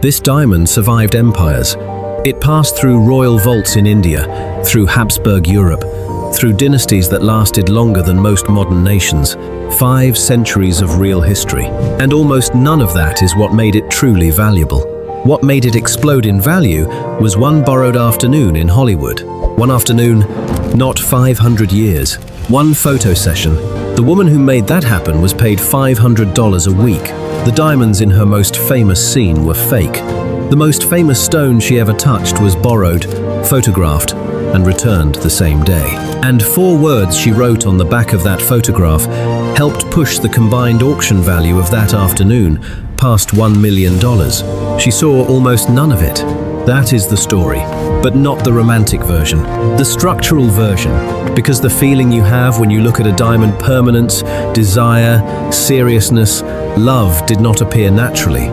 This diamond survived empires. It passed through royal vaults in India, through Habsburg Europe, through dynasties that lasted longer than most modern nations. 5 centuries of real history. And almost none of that is what made it truly valuable. What made it explode in value was one borrowed afternoon in Hollywood. One afternoon, not 500 years. One photo session. The woman who made that happen was paid $500 a week. The diamonds in her most famous scene were fake. The most famous stone she ever touched was borrowed, photographed, and returned the same day. And 4 words she wrote on the back of that photograph helped push the combined auction value of that afternoon past $1 million. She saw almost none of it. That is the story, but not the romantic version, the structural version, because the feeling you have when you look at a diamond, permanence, desire, seriousness, love did not appear naturally.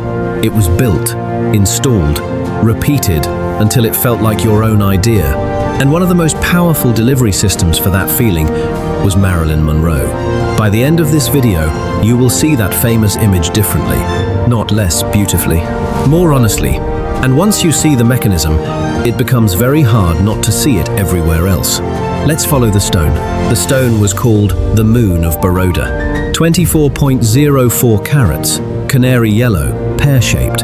It was built, installed, repeated until it felt like your own idea. And one of the most powerful delivery systems for that feeling was Marilyn Monroe. By the end of this video, you will see that famous image differently, not less beautifully, more honestly. And once you see the mechanism, it becomes very hard not to see it everywhere else. Let's follow the stone. The stone was called the Moon of Baroda. 24.04 carats, canary yellow, pear-shaped.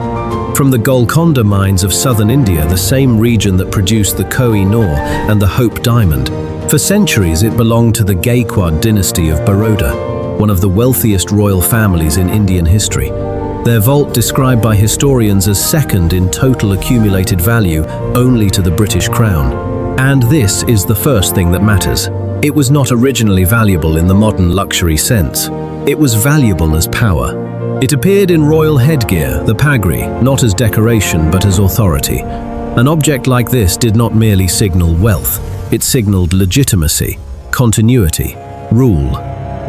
From the Golconda mines of southern India, the same region that produced the Koh-i-Noor and the Hope Diamond. For centuries, it belonged to the Gaikwad dynasty of Baroda, one of the wealthiest royal families in Indian history. Their vault described by historians as second in total accumulated value only to the British Crown. And this is the first thing that matters. It was not originally valuable in the modern luxury sense. It was valuable as power. It appeared in royal headgear, the pagri, not as decoration but as authority. An object like this did not merely signal wealth, it signaled legitimacy, continuity, rule.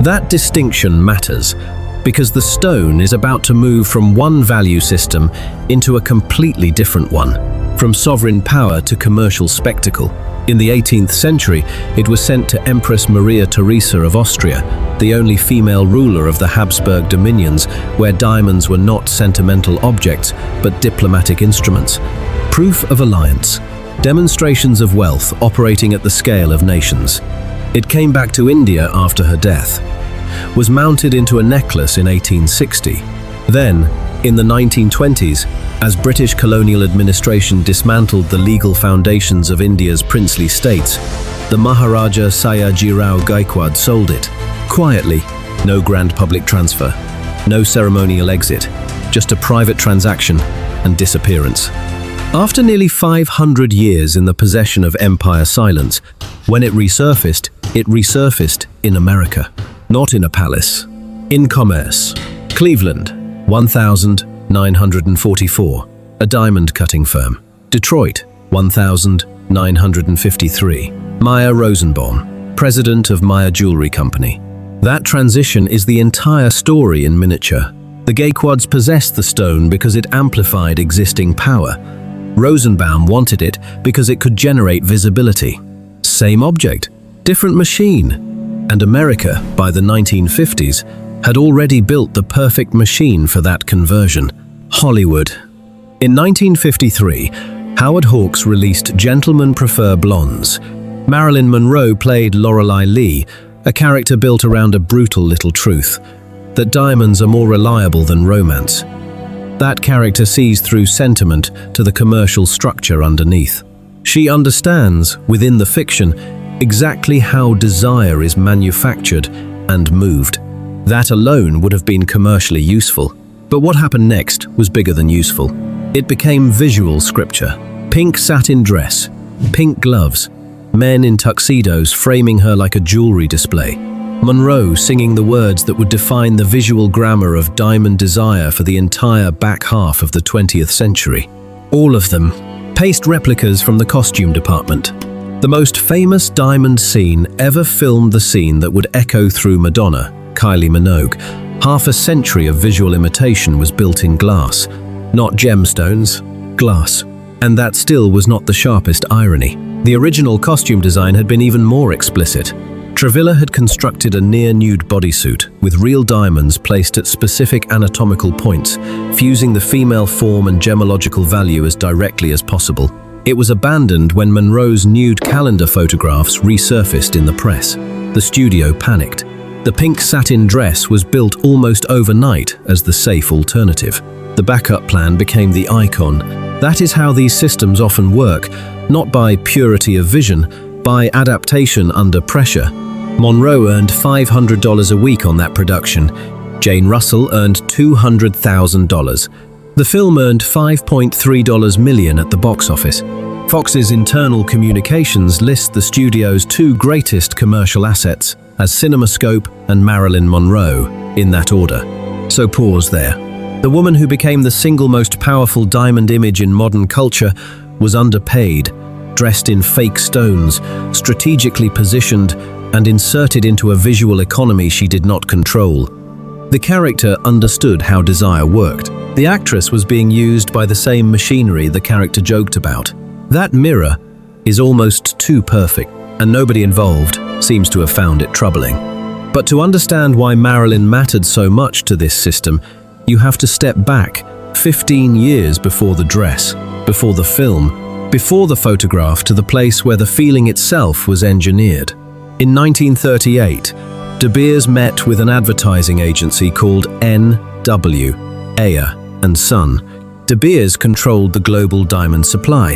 That distinction matters because the stone is about to move from one value system into a completely different one, from sovereign power to commercial spectacle. In the 18th century, it was sent to Empress Maria Theresa of Austria, the only female ruler of the Habsburg dominions, where diamonds were not sentimental objects, but diplomatic instruments. Proof of alliance. Demonstrations of wealth operating at the scale of nations. It came back to India after her death. Was mounted into a necklace in 1860. Then, in the 1920s, as British colonial administration dismantled the legal foundations of India's princely states, the Maharaja Sayajirao Gaikwad sold it. Quietly, no grand public transfer, no ceremonial exit, just a private transaction and disappearance. After nearly 500 years in the possession of empire silence, when it resurfaced in America. Not in a palace, in commerce. Cleveland, 1944, a diamond cutting firm. Detroit, 1953, Meyer Rosenbaum, president of Meyer Jewelry Company. That transition is the entire story in miniature. The Gaikwads possessed the stone because it amplified existing power. Rosenbaum wanted it because it could generate visibility. Same object, different machine. And America, by the 1950s, had already built the perfect machine for that conversion: Hollywood. In 1953, Howard Hawks released Gentlemen Prefer Blondes. Marilyn Monroe played Lorelei Lee, a character built around a brutal little truth: that diamonds are more reliable than romance. That character sees through sentiment to the commercial structure underneath. She understands, within the fiction, exactly how desire is manufactured and moved. That alone would have been commercially useful. But what happened next was bigger than useful. It became visual scripture. Pink satin dress, pink gloves, men in tuxedos framing her like a jewelry display. Monroe singing the words that would define the visual grammar of diamond desire for the entire back half of the 20th century. All of them, paste replicas from the costume department. The most famous diamond scene ever filmed the scene that would echo through Madonna, Kylie Minogue. Half a century of visual imitation was built in glass. Not gemstones, glass. And that still was not the sharpest irony. The original costume design had been even more explicit. Travilla had constructed a near-nude bodysuit with real diamonds placed at specific anatomical points, fusing the female form and gemological value as directly as possible. It was abandoned when Monroe's nude calendar photographs resurfaced in the press. The studio panicked. The pink satin dress was built almost overnight as the safe alternative. The backup plan became the icon. That is how these systems often work, not by purity of vision, by adaptation under pressure. Monroe earned $500 a week on that production. Jane Russell earned $200,000. The film earned $5.3 million at the box office. Fox's internal communications list the studio's two greatest commercial assets as CinemaScope and Marilyn Monroe, in that order. So pause there. The woman who became the single most powerful diamond image in modern culture was underpaid, dressed in fake stones, strategically positioned, and inserted into a visual economy she did not control. The character understood how desire worked. The actress was being used by the same machinery the character joked about. That mirror is almost too perfect, and nobody involved seems to have found it troubling. But to understand why Marilyn mattered so much to this system, you have to step back 15 years before the dress, before the film, before the photograph, to the place where the feeling itself was engineered. In 1938, De Beers met with an advertising agency called N.W. Ayer Son. De Beers controlled the global diamond supply.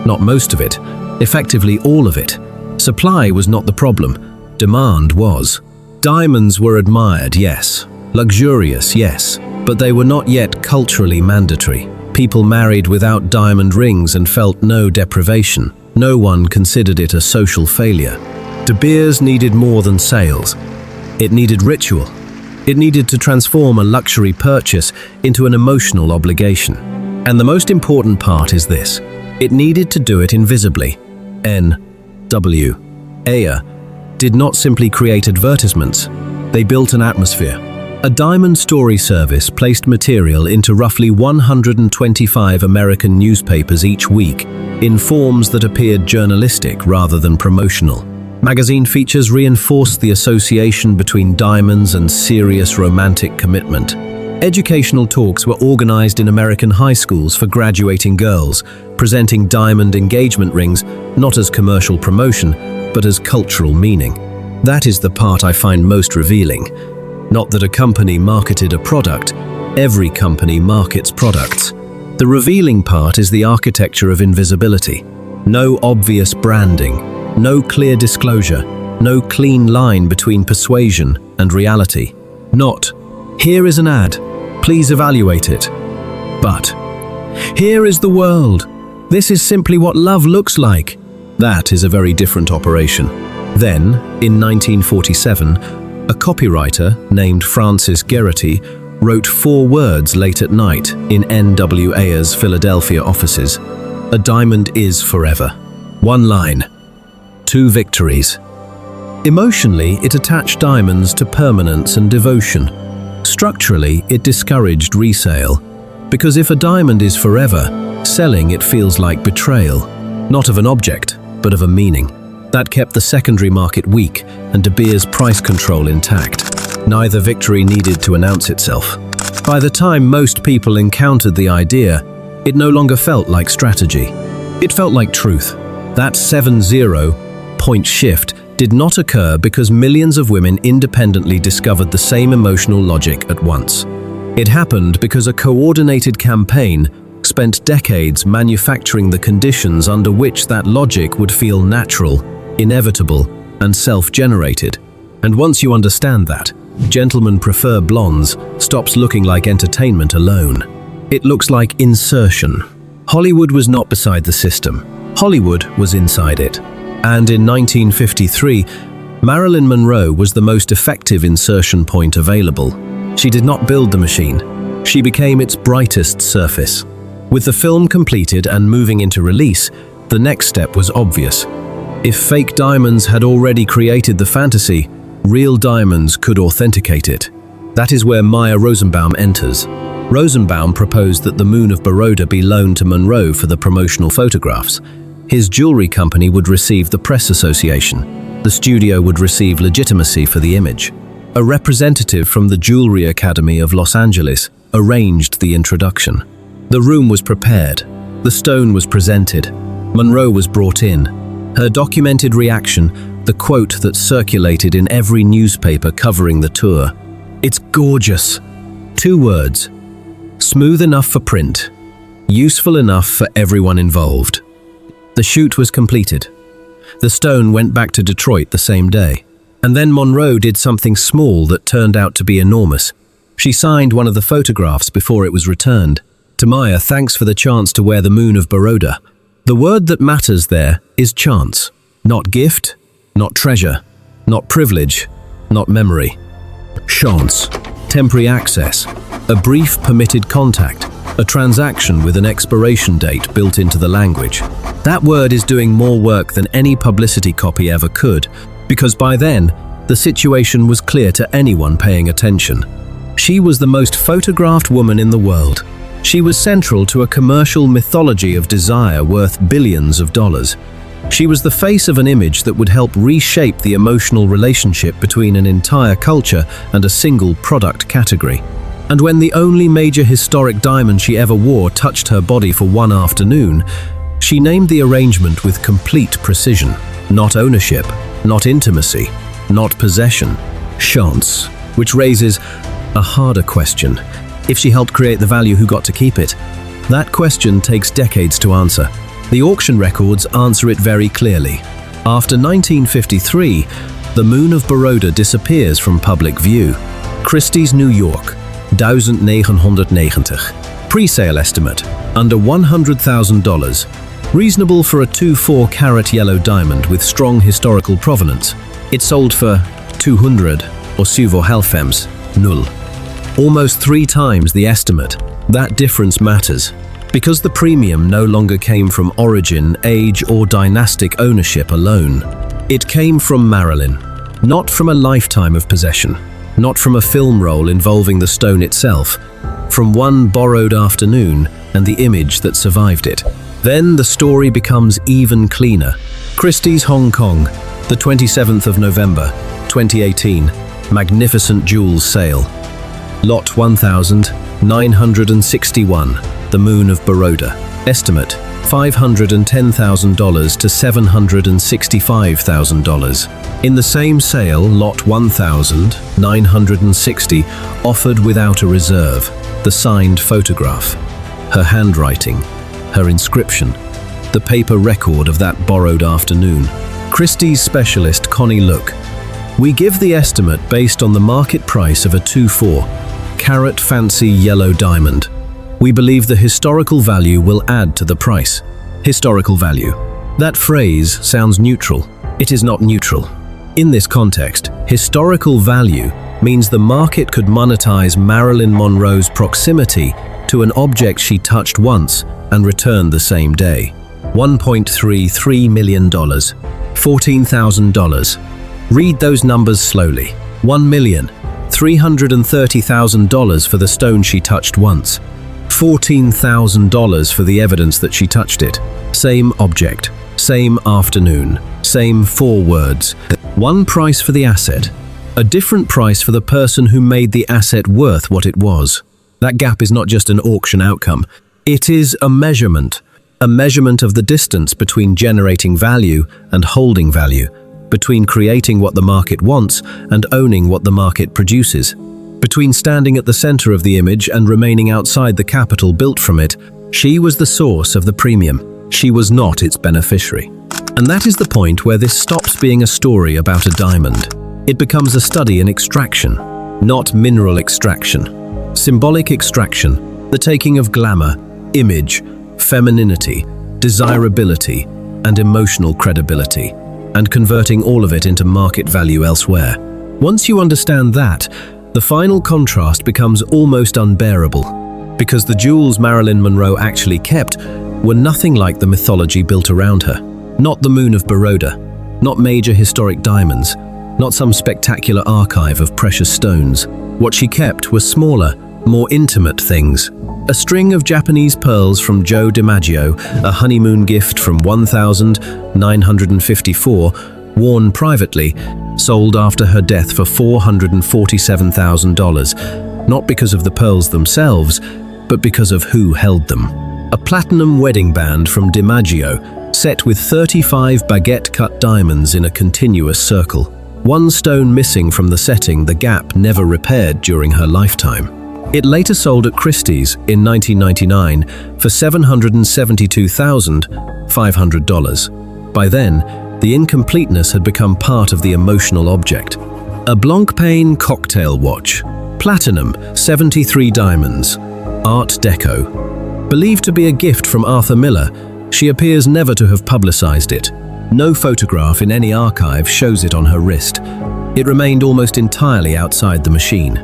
Not most of it, effectively all of it. Supply was not the problem, demand was. Diamonds were admired, yes. Luxurious, yes. But they were not yet culturally mandatory. People married without diamond rings and felt no deprivation. No one considered it a social failure. De Beers needed more than sales. It needed ritual. It needed to transform a luxury purchase into an emotional obligation. And the most important part is this. It needed to do it invisibly. N.W. Ayer did not simply create advertisements. They built an atmosphere. A diamond story service placed material into roughly 125 American newspapers each week in forms that appeared journalistic rather than promotional. Magazine features reinforced the association between diamonds and serious romantic commitment. Educational talks were organized in American high schools for graduating girls, presenting diamond engagement rings not as commercial promotion, but as cultural meaning. That is the part I find most revealing. Not that a company marketed a product, every company markets products. The revealing part is the architecture of invisibility. No obvious branding, no clear disclosure, no clean line between persuasion and reality. Not, here is an ad, please evaluate it. But, here is the world. This is simply what love looks like. That is a very different operation. Then, in 1947, a copywriter named Francis Geraghty wrote 4 words late at night in N.W. Ayer's Philadelphia offices. A diamond is forever. 1 line. 2 victories. Emotionally, it attached diamonds to permanence and devotion. Structurally, it discouraged resale. Because if a diamond is forever, selling it feels like betrayal. Not of an object, but of a meaning. That kept the secondary market weak and De Beers' price control intact. Neither victory needed to announce itself. By the time most people encountered the idea, it no longer felt like strategy. It felt like truth. That 7-0-point shift did not occur because millions of women independently discovered the same emotional logic at once. It happened because a coordinated campaign spent decades manufacturing the conditions under which that logic would feel natural, inevitable, and self-generated. And once you understand that, Gentlemen Prefer Blondes stops looking like entertainment alone. It looks like insertion. Hollywood was not beside the system. Hollywood was inside it. And in 1953, Marilyn Monroe was the most effective insertion point available. She did not build the machine. She became its brightest surface. With the film completed and moving into release, the next step was obvious. If fake diamonds had already created the fantasy, real diamonds could authenticate it. That is where Meyer Rosenbaum enters. Rosenbaum proposed that the Moon of Baroda be loaned to Monroe for the promotional photographs. His jewelry company would receive the press association. the studio would receive legitimacy for the image. A representative from the Jewelry Academy of Los Angeles arranged the introduction. The room was prepared. The stone was presented. Monroe was brought in. Her documented reaction, the quote that circulated in every newspaper covering the tour. "It's gorgeous." 2 words. Smooth enough for print. Useful enough for everyone involved. The shoot was completed. The stone went back to Detroit the same day. And then Monroe did something small that turned out to be enormous. She signed one of the photographs before it was returned. To Maya, thanks for the chance to wear the Moon of Baroda. The word that matters there is chance. Not gift, not treasure, not privilege, not memory. Chance. Temporary access. A brief permitted contact. A transaction with an expiration date built into the language. That word is doing more work than any publicity copy ever could, because by then, the situation was clear to anyone paying attention. She was the most photographed woman in the world. She was central to a commercial mythology of desire worth billions of dollars. She was the face of an image that would help reshape the emotional relationship between an entire culture and a single product category. And when the only major historic diamond she ever wore touched her body for one afternoon, she named the arrangement with complete precision. Not ownership, not intimacy, not possession. Chance. Which raises a harder question. If she helped create the value, who got to keep it? That question takes decades to answer. The auction records answer it very clearly. After 1953, the Moon of Baroda disappears from public view. Christie's, New York, 1990. Pre-sale estimate, under $100,000. Reasonable for a 2.4 carat yellow diamond with strong historical provenance. It sold for 200 or 7,500, null. Almost 3 times the estimate. That difference matters, because the premium no longer came from origin, age, or dynastic ownership alone. It came from Marilyn, not from a lifetime of possession, not from a film role involving the stone itself, from one borrowed afternoon and the image that survived it. Then the story becomes even cleaner. Christie's, Hong Kong, the 27th of November, 2018, magnificent jewels sale. Lot 1961, the Moon of Baroda. Estimate, $510,000 to $765,000. In the same sale, lot 1960, offered without a reserve, the signed photograph, her handwriting, her inscription, the paper record of that borrowed afternoon. Christie's specialist Connie, look, we give the estimate based on the market price of a 2.4 carat fancy yellow diamond. We believe the historical value will add to the price. Historical value. That phrase sounds neutral. It is not neutral. In this context, historical value means the market could monetize Marilyn Monroe's proximity to an object she touched once and returned the same day. $1.33 million. $14,000. Read those numbers slowly. $1,330,000 for the stone she touched once. $14,000 for the evidence that she touched it. Same object, same afternoon, same 4 words. One price for the asset, a different price for the person who made the asset worth what it was. That gap is not just an auction outcome. It is a measurement of the distance between generating value and holding value, between creating what the market wants and owning what the market produces, between standing at the center of the image and remaining outside the capital built from it. She was the source of the premium. She was not its beneficiary. And that is the point where this stops being a story about a diamond. It becomes a study in extraction, not mineral extraction. Symbolic extraction, the taking of glamour, image, femininity, desirability, and emotional credibility, and converting all of it into market value elsewhere. Once you understand that, the final contrast becomes almost unbearable, because the jewels Marilyn Monroe actually kept were nothing like the mythology built around her. Not the Moon of Baroda, not major historic diamonds, not some spectacular archive of precious stones. What she kept were smaller, more intimate things. A string of Japanese pearls from Joe DiMaggio, a honeymoon gift from 1954, worn privately, sold after her death for $447,000, not because of the pearls themselves, but because of who held them. A platinum wedding band from DiMaggio, set with 35 baguette-cut diamonds in a continuous circle. One stone missing from the setting, the gap never repaired during her lifetime. It later sold at Christie's in 1999 for $772,500. By then, the incompleteness had become part of the emotional object. A Blancpain cocktail watch, platinum, 73 diamonds, Art Deco. Believed to be a gift from Arthur Miller, she appears never to have publicized it. No photograph in any archive shows it on her wrist. It remained almost entirely outside the machine.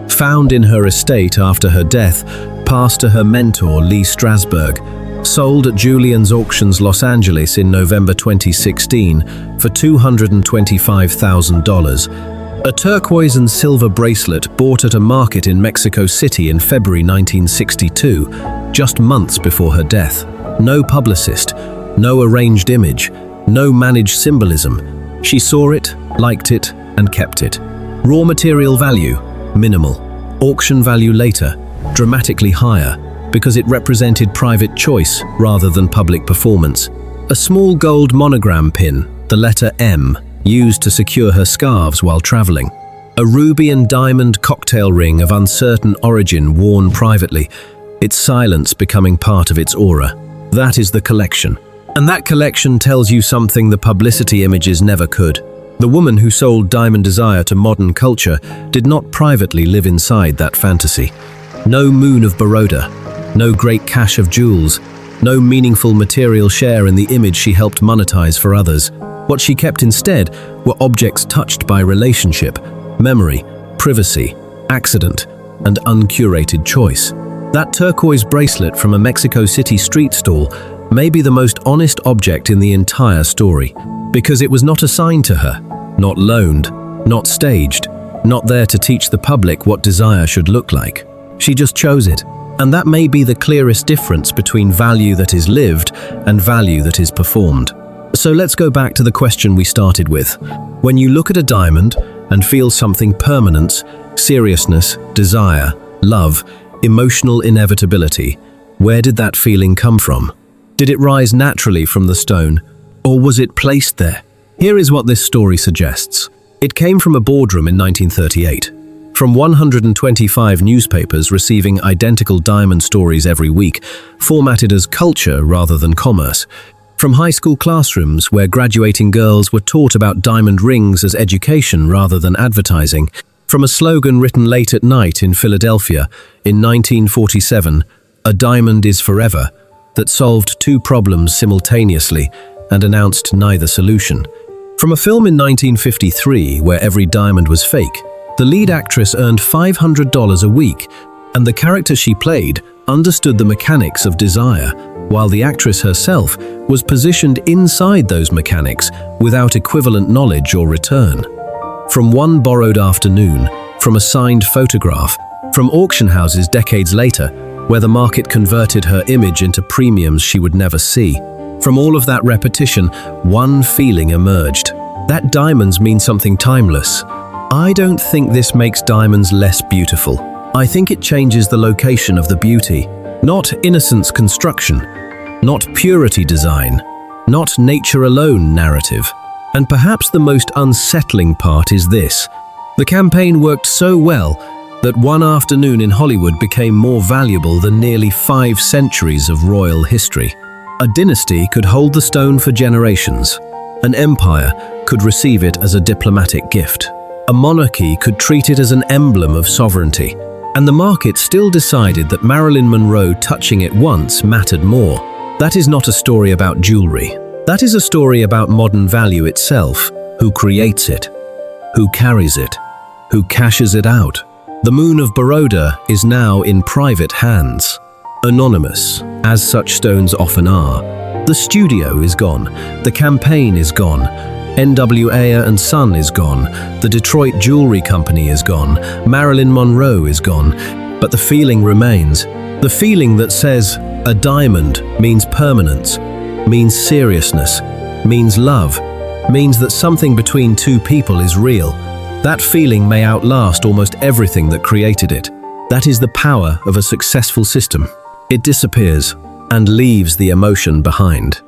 Found in her estate after her death, passed to her mentor Lee Strasberg, sold at Julian's Auctions Los Angeles in November 2016 for $225,000. A turquoise and silver bracelet bought at a market in Mexico City in February 1962, just months before her death. No publicist, no arranged image, no managed symbolism. She saw it, liked it, and kept it. Raw material value, minimal. Auction value later, dramatically higher, because it represented private choice rather than public performance. A small gold monogram pin, the letter M, used to secure her scarves while traveling. A ruby and diamond cocktail ring of uncertain origin worn privately, its silence becoming part of its aura. That is the collection. And that collection tells you something the publicity images never could. The woman who sold Diamond Desire to modern culture did not privately live inside that fantasy. No Moon of Baroda, no great cache of jewels, no meaningful material share in the image she helped monetize for others. What she kept instead were objects touched by relationship, memory, privacy, accident, and uncurated choice. That turquoise bracelet from a Mexico City street stall may be the most honest object in the entire story, because it was not assigned to her, not loaned, not staged, not there to teach the public what desire should look like. She just chose it, and that may be the clearest difference between value that is lived and value that is performed. So let's go back to the question we started with. When you look at a diamond and feel something permanence, seriousness, desire, love, emotional inevitability, where did that feeling come from? Did it rise naturally from the stone, or was it placed there? Here is what this story suggests. It came from a boardroom in 1938. From 125 newspapers receiving identical diamond stories every week, formatted as culture rather than commerce. From high school classrooms where graduating girls were taught about diamond rings as education rather than advertising. From a slogan written late at night in Philadelphia in 1947, "A diamond is forever," that solved two problems simultaneously and announced neither solution. From a film in 1953 where every diamond was fake, the lead actress earned $500 a week, and the character she played understood the mechanics of desire, while the actress herself was positioned inside those mechanics without equivalent knowledge or return. From one borrowed afternoon, from a signed photograph, from auction houses decades later, where the market converted her image into premiums she would never see. From all of that repetition, one feeling emerged. That diamonds mean something timeless. I don't think this makes diamonds less beautiful. I think it changes the location of the beauty. Not innocence construction, not purity design, not nature alone narrative. And perhaps the most unsettling part is this. The campaign worked so well that one afternoon in Hollywood became more valuable than nearly 5 centuries of royal history. A dynasty could hold the stone for generations. An empire could receive it as a diplomatic gift. A monarchy could treat it as an emblem of sovereignty. And the market still decided that Marilyn Monroe touching it once mattered more. That is not a story about jewelry. That is a story about modern value itself. Who creates it? Who carries it? Who cashes it out? The Moon of Baroda is now in private hands. Anonymous, as such stones often are. The studio is gone. The campaign is gone. N.W. Ayer Son is gone. The Detroit Jewelry Company is gone. Marilyn Monroe is gone. But the feeling remains. The feeling that says a diamond means permanence, means seriousness, means love, means that something between two people is real. That feeling may outlast almost everything that created it. That is the power of a successful system. It disappears and leaves the emotion behind.